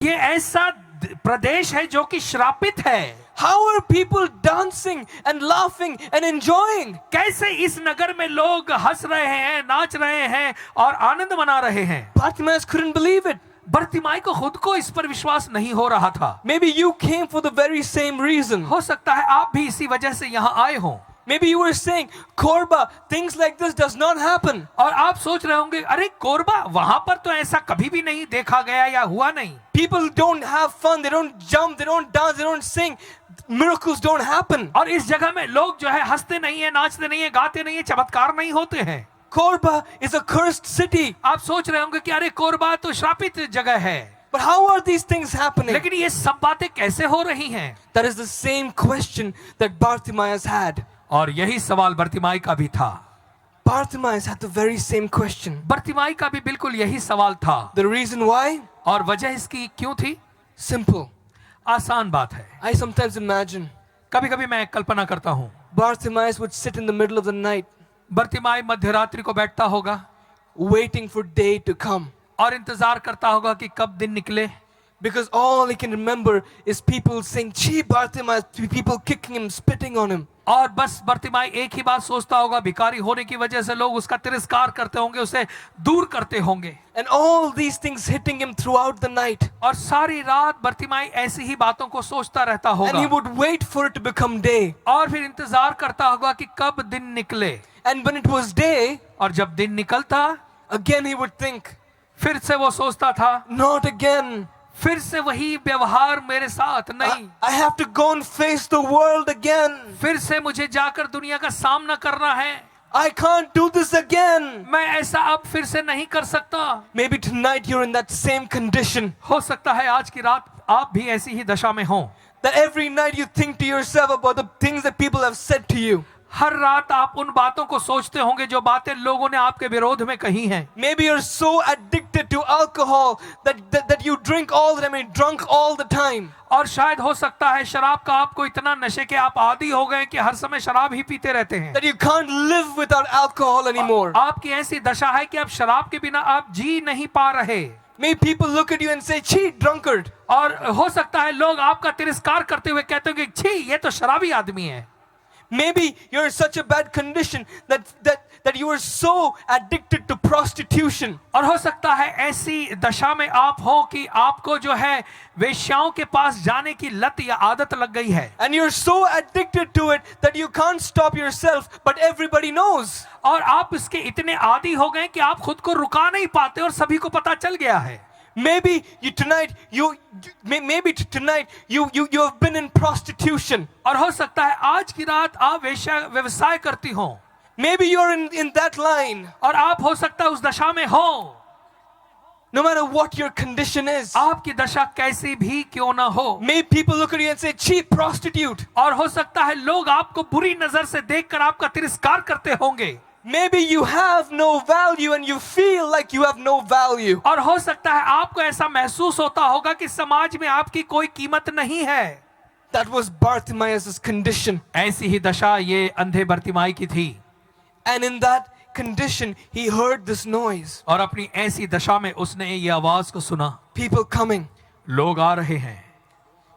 ये ऐसा प्रदेश है जो कि श्रापित है। How are people dancing and laughing and enjoying? कैसे इस नगर में लोग हंस रहे हैं, नाच रहे हैं और आनंद मना रहे हैं। Bartimaeus couldn't believe it. Bartimaeus को खुद को इस पर विश्वास नहीं हो रहा था। Maybe you came for the very same reason. हो सकता है आप भी इसी वजह से यहाँ आए हों। Maybe you were saying, Korba, things like this does not happen. और आप सोच रहे होंगे, अरे कोरबा वहां पर तो ऐसा कभी भी नहीं देखा गया या हुआ नहीं। People don't have fun, they don't jump, they don't dance, they don't sing. Miracles don't happen. और इस जगह में लोग जो है हंसते नहीं है, नाचते नहीं है, गाते नहीं है, चमत्कार नहीं होते हैं। Korba is a cursed city. आप सोच रहे होंगे कि अरे कोरबा तो श्रापित जगह है। But how are these things happening? लेकिन ये सब बातें कैसे हो रही हैं? That is the same question that Bartimaeus had. और यही सवाल बर्तिमाई का भी था। Bartimaeus had the very same question. Bartimaeus का भी बिल्कुल यही सवाल था। The reason why? और वजह इसकी क्यों थी? Simple. आसान बात है। I sometimes imagine कभी कभी मैं कल्पना करता हूँ, Bartimaeus would sit in the middle of the night Bartimaeus मध्य रात्रि को बैठता होगा waiting for day to come. और इंतजार करता होगा कि कब दिन निकले। Because all he can remember is people saying, "Gee, Bartimaeus," people kicking him, spitting on him. और बस बर्तिमाई एक ही बात सोचता होगा, भिखारी होने की वजह से लोग उसका तिरस्कार करते होंगे, उसे दूर करते होंगे। And all these things hitting him throughout the night. और सारी रात बर्तिमाई ऐसी ही बातों को सोचता रहता And he होगा would wait for it to become day. और फिर इंतजार करता होगा कि कब दिन निकले। And when it was day, और जब दिन निकलता again he would think, फिर से वो सोचता था, "Not again. फिर से वही व्यवहार मेरे साथ नहीं, I have to go and face the world again. फिर से मुझे जाकर दुनिया का सामना करना है। I can't do this again." मैं ऐसा अब फिर से नहीं कर सकता। Maybe tonight you're in that same condition. हो सकता है आज की रात आप भी ऐसी ही दशा में हों। That every night you think to yourself about the things that people have said to you. हर रात आप उन बातों को सोचते होंगे जो बातें लोगों ने आपके विरोध में कही हैं। Maybe you're so addicted to alcohol that you drink all the time and drunk all the time. और शायद हो सकता है शराब का आपको इतना नशे के आप आदी हो गए कि हर समय शराब ही पीते रहते हैं। That you can't live without alcohol anymore. आपकी ऐसी दशा है कि अब शराब के बिना आप जी नहीं पा रहे। Maybe people look at you and say, "Gee, drunkard." और हो सकता है लोग आपका तिरस्कार करते हुए कहते होंगे, छी ये तो शराबी आदमी है। Maybe you're in such a bad condition that you are so addicted to prostitution. और हो सकता है ऐसी दशा में आप हो कि आपको जो है वेश्याओं के पास जाने की लत या आदत लग गई है। And you're so addicted to it that you can't stop yourself, but everybody knows. और आप इसके इतने आदी हो गए कि आप खुद को रुका नहीं पाते और सभी को पता चल गया है। Maybe tonight you have been in prostitution. और हो सकता है आज की रात आप व्यवसाय करती हो। Maybe you're in that line. और आप हो सकता है उस दशा में हो। No matter what your condition is. आपकी दशा कैसी भी क्यों ना हो। Maybe people look at you and say, "Gee, prostitute." और हो सकता है लोग आपको बुरी नजर से देखकर आपका तिरस्कार करते होंगे। Maybe you have no value and you feel like you have no value. और हो सकता है आपको ऐसा महसूस होता होगा कि समाज में आपकी कोई कीमत नहीं है। That was Bartimaeus' condition. ऐसी ही दशा ये अंधे बर्तिमाई की थी। And in that condition, he heard this noise. और अपनी ऐसी दशा में उसने ये आवाज को सुना, People coming. लोग आ रहे हैं।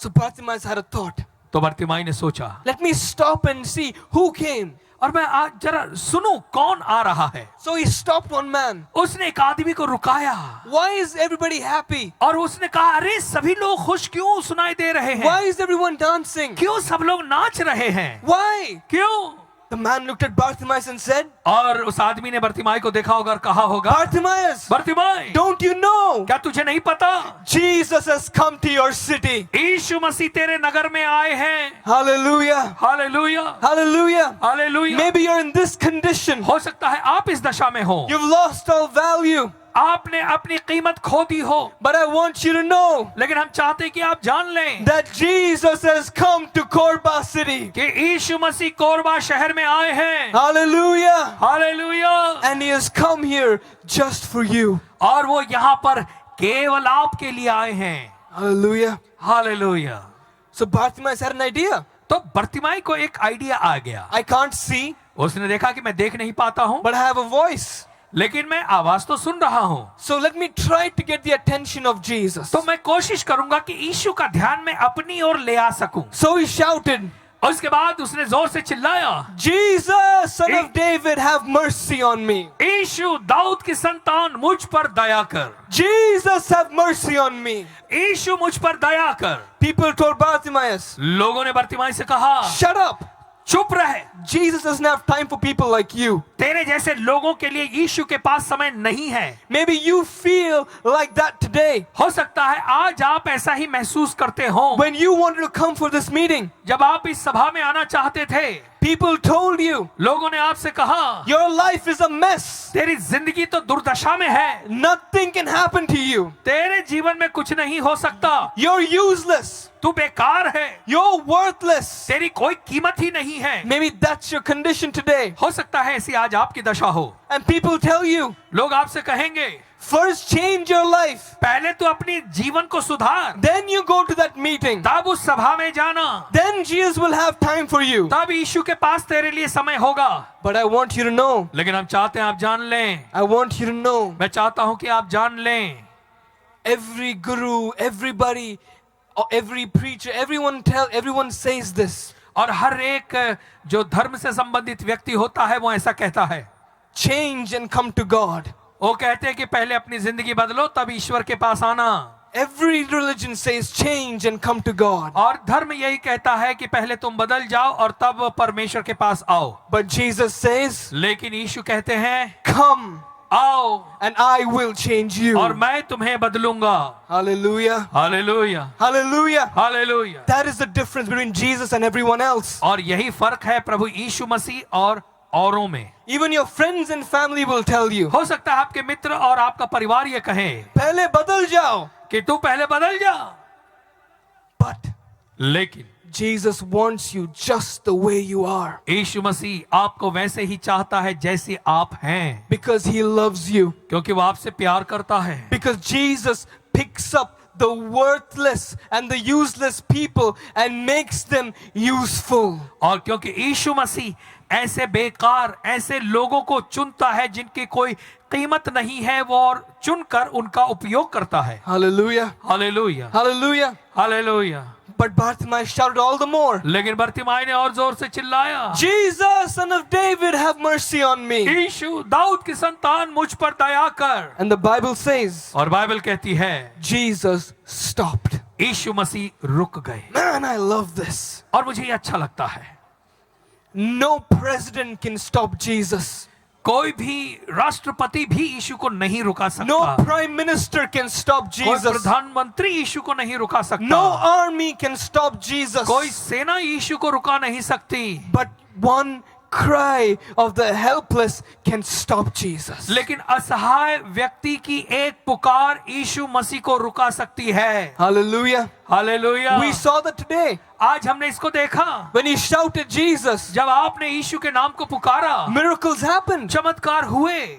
So Bartimaeus had a thought. तो बर्तिमाई ने सोचा, Let me stop and see who came. और मैं आज जरा सुनूं कौन आ रहा है। So he stopped one man. उसने एक आदमी को रुकाया Why is everybody happy? और उसने कहा, अरे सभी लोग खुश क्यों सुनाई दे रहे हैं? Why is everyone dancing? क्यों सब लोग नाच रहे हैं? Why? क्यों? The man looked at Bartimaeus and said, और उस आदमी ने बर्तिमाई को देखा होगा और कहा होगा, "Bartimaeus, Bartimaeus don't you know? क्या तुझे नहीं पता Jesus has come to your city." यीशु मसीह तेरे नगर में आए हैं। Hallelujah. Hallelujah, Hallelujah. Hallelujah. Maybe you're in this condition. हो सकता है आप इस दशा में हो, You've lost all value. आपने अपनी कीमत खो दी हो, But I want you to know लेकिन हम चाहते हैं कि आप जान लें that Jesus has come to Korba city. कि यीशु मसीह कोरबा शहर में आए हैं। Hallelujah. Hallelujah. And he has come here just for you. और वो यहाँ पर केवल आपके लिए आए हैं। Hallelujah. Hallelujah. So Bartimaeus had an idea. तो बर्तिमाई को एक आइडिया आ गया। I can't see, उसने देखा कि मैं देख नहीं पाता हूँ, but I have a voice. लेकिन मैं आवाज तो सुन रहा हूँ। So let me try to get the attention of Jesus. तो मैं कोशिश करूंगा कि यीशु का ध्यान मैं अपनी ओर ले आ सकूं। So he shouted, और उसके बाद उसने जोर से चिल्लाया, Jesus, son of David, have mercy on me. यीशु दाऊद की संतान मुझ पर दया कर। Jesus, have mercy on me. यीशु मुझ पर दया कर। People told Bartimaeus, लोगों ने बर्तिमाई से कहा, shut up. चुप रहे, Jesus doesn't have time for people like you. तेरे जैसे लोगों के लिए यीशु के पास समय नहीं है। Maybe you feel like that today हो सकता है आज आप ऐसा ही महसूस करते हो। when you wanted to come for this meeting. जब आप इस सभा में आना चाहते थे, People told you, लोगों ने आपसे कहा, your life is a mess. तेरी जिंदगी तो दुर्दशा में है, Nothing can happen to you. तेरे जीवन में कुछ नहीं हो सकता, You're useless. तू बेकार है, You're worthless. तेरी कोई कीमत ही नहीं है। Maybe that's your condition today. हो सकता है ऐसी आज आपकी दशा हो। And people tell you, लोग आपसे कहेंगे, first change your life. पहले तू अपनी जीवन को सुधार, Then you go to that meeting. तब उस सभा में जाना, Then Jesus will have time for you. तब यीशु के पास तेरे लिए समय होगा। But I want you to know, लेकिन हम चाहते हैं आप जान लें, I want you to know, मैं चाहता हूं कि आप जान लें, every guru, everybody, or every preacher, everyone says this. और हर एक जो धर्म से संबंधित व्यक्ति होता है वो ऐसा कहता है, Change and come to God. वो कहते हैं कि पहले अपनी जिंदगी बदलो तब ईश्वर के पास आना। Every religion says change and come to God. और धर्म यही कहता है कि पहले तुम बदल जाओ और तब परमेश्वर के पास आओ। But Jesus says, लेकिन यीशु कहते हैं, come आओ and I will change you. और मैं तुम्हें बदलूंगा। Hallelujah. Hallelujah, Hallelujah. Hallelujah. That is the difference between Jesus and everyone else. और यही फर्क है प्रभु यीशु मसीह और औरों में। Even your friends and family will tell you, हो सकता है आपके मित्र और आपका परिवार ये कहे पहले बदल जाओ. कि तू पहले बदल जा, But लेकिन Jesus wants you just the way you are. यीशु मसीह आपको वैसे ही चाहता है जैसे आप हैं, Because he loves you. क्योंकि वो आपसे प्यार करता है। Because Jesus picks up the worthless and the useless people and makes them useful. और क्योंकि यीशु मसीह ऐसे बेकार ऐसे लोगों को चुनता है जिनकी कोई कीमत नहीं है, वो और चुनकर उनका उपयोग करता है। Hallelujah. Hallelujah, Hallelujah. Hallelujah. But Bartimaeus shouted all the more, लेकिन बर्तिमाई ने और जोर से चिल्लाया, Jesus, son of David, have mercy on me. यीशु दाऊद की संतान मुझ पर दया कर। And the Bible says, और बाइबल कहती है, Jesus stopped. यीशु मसीह रुक गए। Man, I love this. और मुझे ये अच्छा लगता है। No president can stop Jesus. कोई भी राष्ट्रपति भी यीशु को नहीं रुका सकता। No prime minister can stop कोई Jesus. प्रधानमंत्री यीशु को नहीं रुका सकता। No army can stop Jesus. कोई सेना यीशु को रुका नहीं सकती। But one cry of the helpless can stop Jesus. लेकिन असहाय व्यक्ति की एक पुकार यीशु मसीह को रुका सकती है। Hallelujah. Hallelujah. We saw that today. आज हमने इसको देखा, When he shouted Jesus, जब आपने यीशु के नाम को पुकारा, miracles happened. चमत्कार हुए।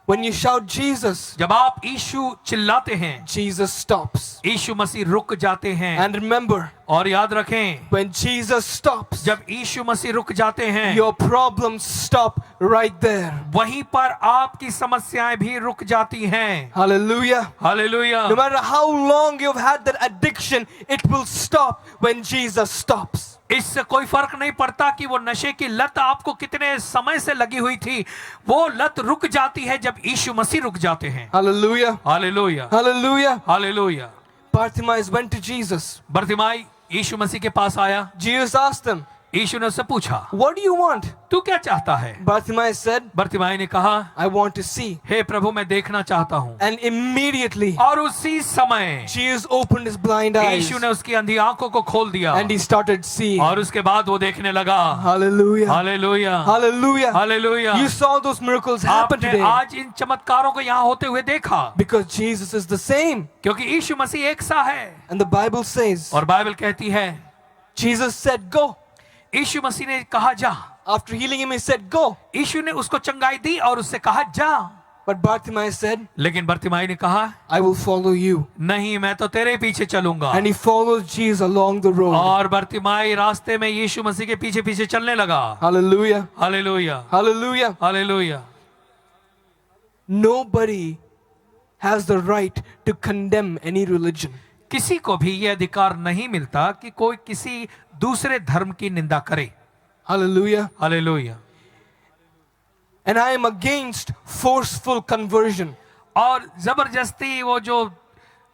When you shout Jesus, जब आप यीशु चिल्लाते हैं, Jesus stops. यीशु मसीह रुक जाते हैं। And remember, और याद रखें, when Jesus stops, जब यीशु मसीह रुक जाते हैं, your problems stop right there. वहीं पर आपकी समस्याएं भी रुक जाती हैं। Hallelujah. Hallelujah. No matter how long you've had that addiction, it will stop when Jesus stops. इससे कोई फर्क नहीं पड़ता कि वो नशे की लत आपको कितने समय से लगी हुई थी, वो लत रुक जाती है जब यीशु मसीह रुक जाते हैं। Hallelujah. Hallelujah, Hallelujah. Hallelujah. Bartimaeus went to Jesus. Bartimaeus यीशु मसीह के पास आया। Jesus asked him, यीशु ने उससे पूछा, what do you want? तू क्या चाहता है? Bartimaeus said, बर्तिमाई ने कहा, I want to see. हे प्रभु मैं देखना चाहता हूँ। And immediately, और उसी समय Jesus opened his blind eyes यीशु ने उसकी अंधी आंखों को खोल दिया and he started seeing. और उसके बाद वो देखने लगा। Hallelujah. Hallelujah, Hallelujah. Hallelujah. You saw those miracles happen आपने today आज इन चमत्कारों को यहाँ होते हुए देखा, because Jesus is the same. क्योंकि यीशु मसीह एक सा है। And the Bible says, और बाइबल कहती है, Jesus said, go. यीशु मसीह ने कहा जा। After healing him, he said, go. यीशु ने उसको चंगाई दी और उससे कहा जा। But Bartimaeus said, लेकिन बर्तिमाई ने कहा, I will follow you. नहीं मैं तो तेरे पीछे चलूंगा। And he followed Jesus along the road. और बर्तिमाई रास्ते में यीशु मसीह के पीछे पीछे चलने लगा। Hallelujah. Hallelujah, Hallelujah. Hallelujah. Nobody has the right to condemn any religion. किसी को भी यह अधिकार नहीं मिलता कि कोई किसी दूसरे धर्म की निंदा करे। Hallelujah. Hallelujah. And I am against forceful conversion. और जबरदस्ती वो जो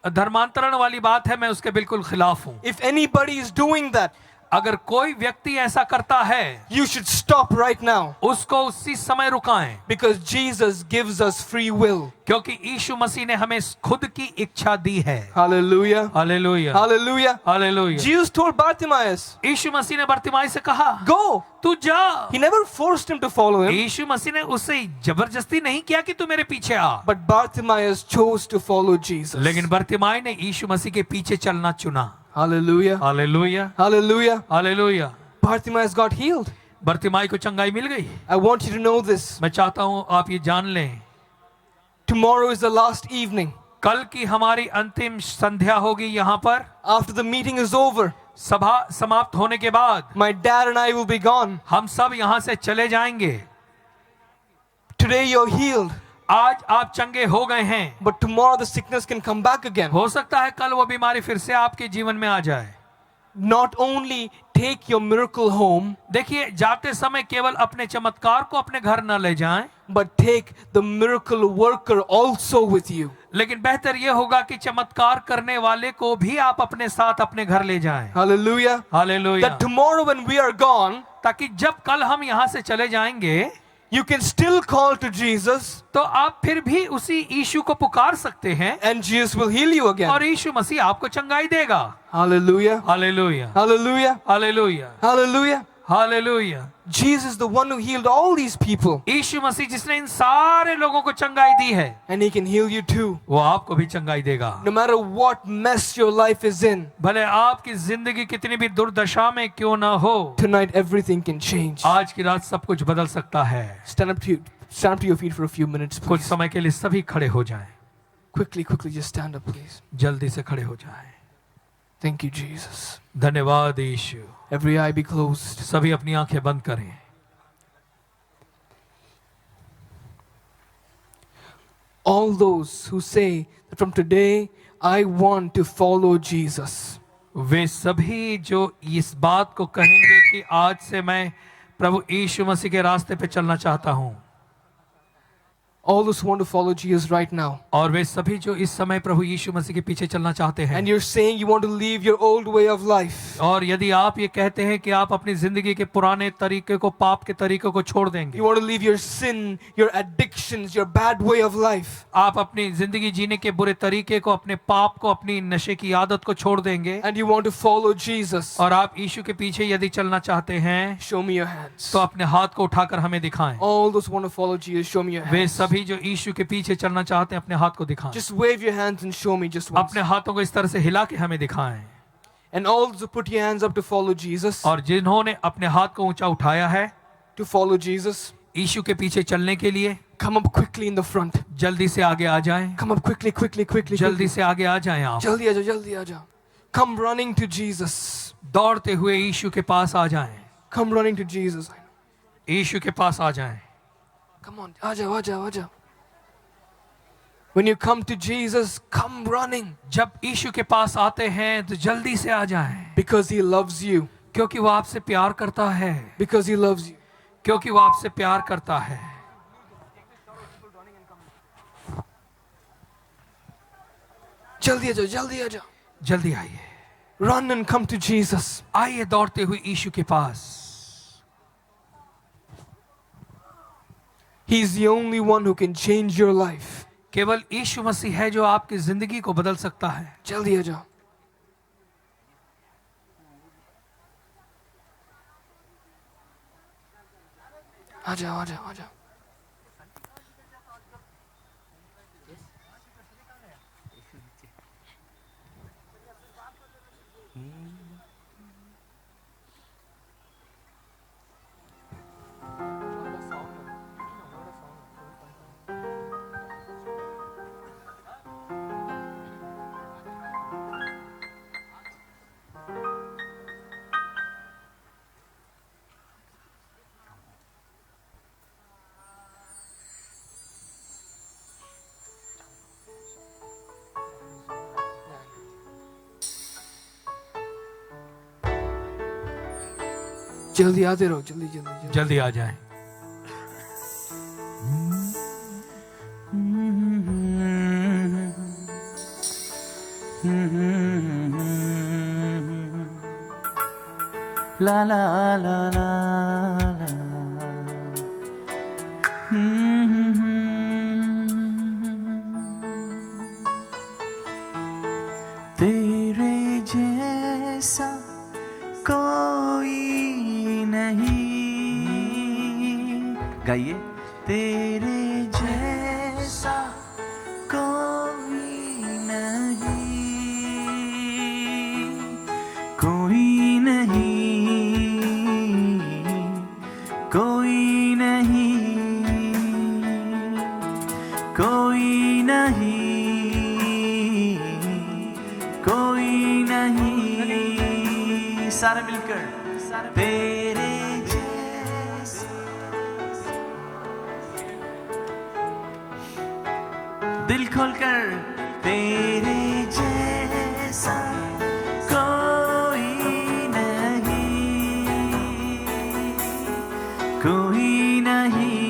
धर्मांतरण वाली बात है, मैं उसके बिल्कुल खिलाफ हूं। If anybody is doing that, अगर कोई व्यक्ति ऐसा करता है, you should stop right now. उसको उसी समय रुकाएं, Because Jesus gives us free will. क्योंकि यीशु मसीह ने हमें खुद की इच्छा दी है। Hallelujah. Hallelujah, Hallelujah. Hallelujah. Jesus told Bartimaeus, यीशु मसीह ने बर्तिमाई से कहा, go. तू जा। He never forced him to follow him, यीशु मसीह ने उससे जबरदस्ती नहीं किया कि तू मेरे पीछे आ, but Bartimaeus chose to follow Jesus. लेकिन बर्तिमाई ने यीशु मसीह के पीछे चलना चुना। Hallelujah. Hallelujah, Hallelujah. Hallelujah. Bartimaeus got healed. Bartimaeus को चंगाई मिल गई। I want you to know this. मैं चाहता हूं आप ये जान लें, Tomorrow is the last evening. कल की हमारी अंतिम संध्या होगी यहाँ पर। After the meeting is over, सभा समाप्त होने के बाद my dad and I will be gone. हम सब यहाँ से चले जाएंगे। Today you're healed, आज आप चंगे हो गए हैं, but tomorrow the sickness can come back again. हो सकता है कल वो बीमारी फिर से आपके जीवन में आ जाए। Not only take your miracle home, देखिए, जाते समय केवल अपने चमत्कार को अपने घर न ले जाएं, but take the miracle worker also with you. लेकिन बेहतर ये होगा कि चमत्कार करने वाले को भी आप अपने साथ अपने घर ले जाएं। Hallelujah. Hallelujah. That tomorrow when we are gone, ताकि जब कल हम यहाँ से चले जाएंगे, you can still call to Jesus तो आप फिर भी उसी यीशु को पुकार सकते हैं and Jesus will heal you again. और यीशु मसीह आपको चंगाई देगा। Hallelujah. Hallelujah, Hallelujah. Hallelujah, Hallelujah. Hallelujah. Jesus is the one who healed all these people, यीशु मसीह जिसने इन सारे लोगों को चंगाई दी है, and he can heal you too. वो आपको भी चंगाई देगा। No matter what mess your life is in, भले आपकी जिंदगी कितनी भी दुर्दशा में क्यों ना हो, tonight everything can change. आज की रात सब कुछ बदल सकता है। Stand up to your feet for a few minutes, कुछ please. समय के लिए सभी खड़े हो जाएं, Quickly, just stand up, please. जल्दी से खड़े हो जाएं। Thank you, Jesus. धन्यवाद यीशु। Every eye be closed. सभी अपनी आंखें बंद करें। All those who say that from today I want to follow Jesus. वे सभी जो इस बात को कहेंगे कि आज से मैं प्रभु यीशु मसीह के रास्ते पे चलना चाहता हूं, All those who want to follow Jesus right now. और वे सभी जो इस समय प्रभु यीशु मसीह के पीछे चलना चाहते हैं, And you're saying you want to leave your old way of life. और यदि आप ये कहते हैं कि आप अपनी जिंदगी के पुराने तरीके को, पाप के तरीके को छोड़ देंगे, You want to leave your sin, your addictions, your bad way of life. आप अपनी जिंदगी जीने के बुरे तरीके को, अपने पाप को, अपनी नशे की आदत को छोड़ देंगे, And you want to follow Jesus. और आप यीशु के पीछे यदि चलना चाहते हैं, Show me your hands. तो अपने हाथ को उठाकर हमें दिखाएं। All those who want to follow Jesus, show me your way hands. सभी जो यीशु के पीछे चलना चाहते हैं, अपने हाथ को दिखाएं। Just wave your hands and show me just once. अपने हाथों को इस तरह से हिला के हमें दिखाएं। And all those who put your hands up to follow Jesus, और जिन्होंने अपने हाथ को ऊंचा उठाया है to follow Jesus, यीशु के पीछे चलने के लिए, come up quickly in the front. जल्दी से आगे आ जाएं। Come up quickly. जल्दी से आगे आ जाएं। आप जल्दी आ जाओ. Come running to Jesus. दौड़ते हुए यीशु के पास आ जाएं। Come running to Jesus. यीशु के पास आ जाएं। Come on, आ जाओ. When you come to Jesus, come running. जब यीशु के पास आते हैं तो जल्दी से आ जाएं, Because he loves you. क्योंकि वो आपसे प्यार करता है। Because he loves you. क्योंकि वो आपसे प्यार करता है। जल्दी आ जाओ. जल्दी आइए, Run and come to Jesus. आइए दौड़ते हुए यीशु के पास। He's the only one who can change your life. केवल यीशु मसीह है जो आपकी जिंदगी को बदल सकता है। जल्दी आ जाओ. आ जाओ. जल्दी आते रहो, जल्दी जल्दी जल्दी। जल्दी आ जाएं। La la la la la. तेरे जैसा कोई नहीं, गाइए। तेरे जैसा कोई नहीं, कोई नहीं, कोई नहीं, कोई नहीं, कोई नहीं। सारे मिलकर तेरे जैसा, दिल खोलकर तेरे जैसा कोई नहीं, कोई नहीं,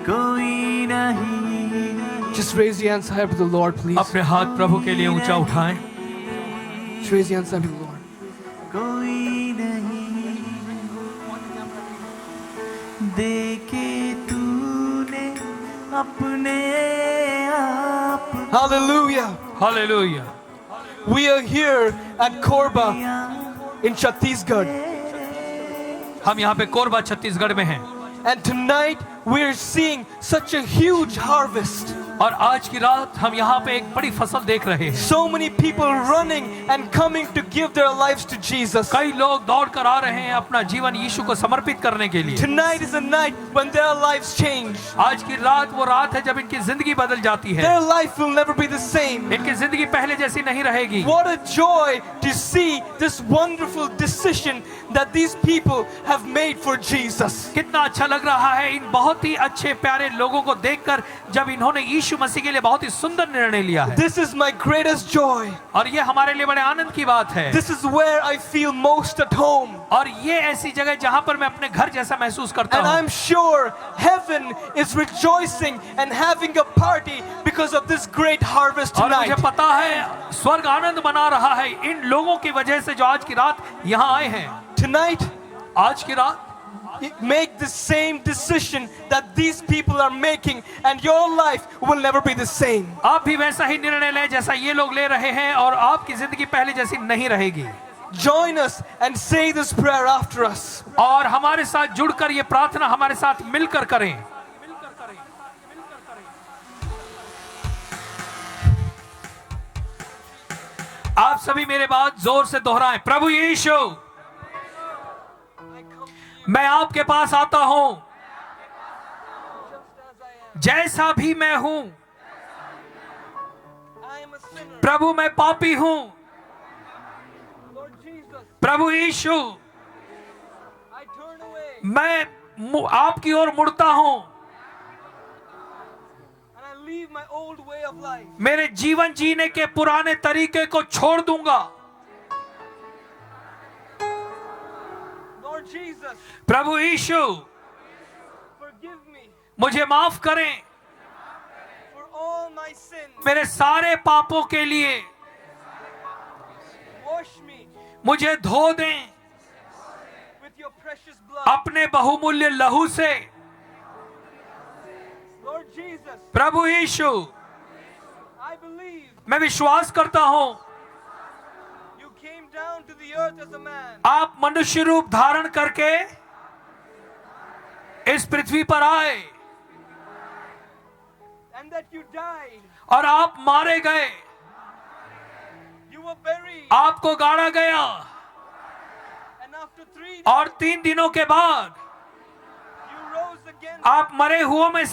कोई नहीं। Just raise your hands high to the Lord, please. अपने हाथ प्रभु के लिए ऊंचा उठाएं। Just raise your hands high to the Lord. कोई नहीं देखे तूने अपने आप Hallelujah. Hallelujah. We are here at Korba in Chhattisgarh. हम यहाँ पे कोरबा छत्तीसगढ़ में हैं And tonight we are seeing such a huge harvest. और आज की रात हम यहाँ पे एक बड़ी फसल देख रहे हैं। So many people running and coming to give their lives to Jesus. कई लोग दौड़ कर आ रहे हैं अपना जीवन यीशु को समर्पित करने के लिए। Tonight is a night when their lives change. आज की रात वो रात है जब इनकी जिंदगी बदल जाती है। Their life will never be the same. इनकी जिंदगी पहले जैसी नहीं रहेगी। What a joy to see this wonderful decision that these people have made for Jesus. कितना अच्छा लग रहा है इन बहुत ही अच्छे प्यारे लोगों को देखकर जब इन्होंने यीशु मसीह के लिए बहुत ही सुंदर निर्णय लिया है। This is my greatest joy. और ये हमारे लिए बड़े आनंद की बात है। This is where I feel most at home. और ये ऐसी जगह जहां पर मैं अपने घर जैसा महसूस करता And हूँ। I'm sure heaven is rejoicing and having a party because of this great harvest और मुझे tonight. पता है स्वर्ग आनंद मना रहा है इन लोगों की वजह से जो आज की रात यहाँ आए हैं। Tonight, आज की रात make the same decision that these people are making and your life will never be the same. आप भी वैसा ही निर्णय लें जैसा ये लोग ले रहे हैं और आपकी जिंदगी पहले जैसी नहीं रहेगी। Join us and say this prayer after us. और हमारे साथ जुड़कर ये प्रार्थना हमारे साथ मिलकर करें। आप सभी मेरे बात जोर से दोहराएं। प्रभु यीशु, मैं आपके पास आता हूं जैसा भी मैं हूं। I am a sinner. प्रभु मैं पापी हूं। Lord Jesus, Prabhu Yeshu, I turn away मैं आपकी ओर मुड़ता हूं। and I leave my old way of life. मेरे जीवन जीने के पुराने तरीके को छोड़ दूंगा। Lord Jesus, प्रभु यीशु, forgive me मुझे माफ करें for all my sins. मेरे सारे पापों के लिए। Wash me मुझे धो दें with your precious blood. अपने बहुमूल्य लहू से। Lord Jesus, Prabhu Yeshu, I believe मैं विश्वास करता हूं you came down to the earth as a man आप मनुष्य रूप धारण करके इस पृथ्वी पर आए and that you died. और आप मारे गए, You were buried आपको गाड़ा गया and after 3 days और 3 दिनों के बाद you rose again आप मरे हुओं में से